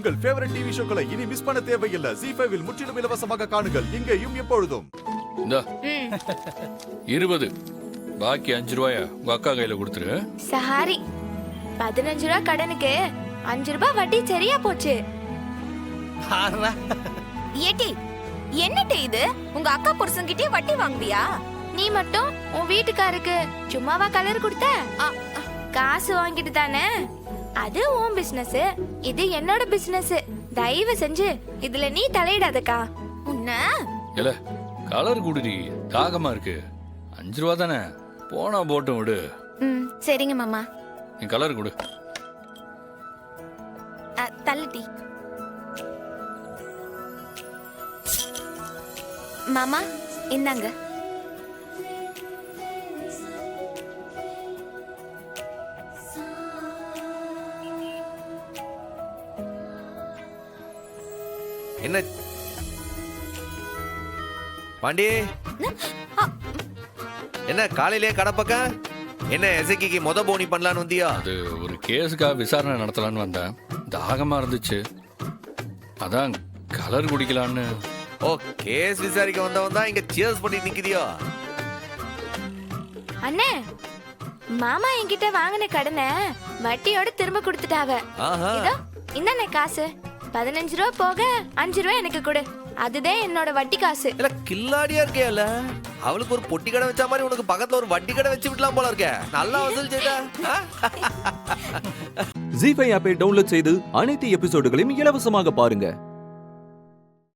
உங்கள் favourite TV ஷோக்களை இனி miss பண்ண தேவையில்லை. ZEE5 இல் முற்றிலும் இலவசமாக காணுங்கள். இங்கேயும் எப்பொழுதும். இந்த 20 பாக்கி 5 ரூபாய உங்க அக்கா கையில கொடுத்துரு. சஹாரி 15 ரூபாய் கடனுக்கு 5 ரூபாய் வட்டி சரியா போச்சு. ஏட்டி என்னட்டே இது? உங்க அக்கா புருஷன்கிட்டயே வட்டி வாங்குவியா? நீ மட்டும் உன் வீட்டுக்காருக்கு சும்மாவா கலர் கொடுத்த? காசு வாங்கிட்டு தானே. அது உன் பிசினஸ், இது என்னோட பிசினஸ். தயவு செஞ்சு இதுல நீ தலையிடாதக்கா. உன்ன இல்ல கலர் குடுடி, தாகமா இருக்கு. 5 ரூபா தானே, போனா போட்டும் விடு. சரிங்க மாமா. நீ கலர் குடு. தள்ளுட்டி மாமா, இந்தாங்க. என்ன பாண்டி, என்ன காலையிலேயே கடை பக்கம்? என்ன எசைக்கு மொத போனி பண்ணலான்னு வந்தியா? அது ஒரு கேஸுக்காக விசாரணை நடத்தலான்னு வந்தேன். தாகமா இருந்துச்சு, அதான் கலர் குடிக்கலான்னு. ஓ, கேஸ் விசாரிக்க வந்தவன் தான் இங்க சியர்ஸ் பண்ணி நிக்கிறியோ? அண்ணே, மாமா என்கிட்ட வாங்கின கடனை வட்டியோட திரும்ப கொடுத்துட்டாவ. இதோ இந்தானே காசு. 15 ரூபா போக 5 ரூபா எனக்கு கொடு. அதுதான் என்னோட வட்டி காசு. இல்ல கில்லாடியா இருக்கேல, அவளுக்கு ஒரு பொட்டி கடை வச்ச மாதிரி உனக்கு பக்கத்துல ஒரு வட்டி கடை வச்சு விடலாம் போல இருக்க. நல்லா வசூல் செய்தா. ZEE5 ஆப்பை டவுன்லோட் செய்து அனைத்து எபிசோடுகளையும் இலவசமாக பாருங்க.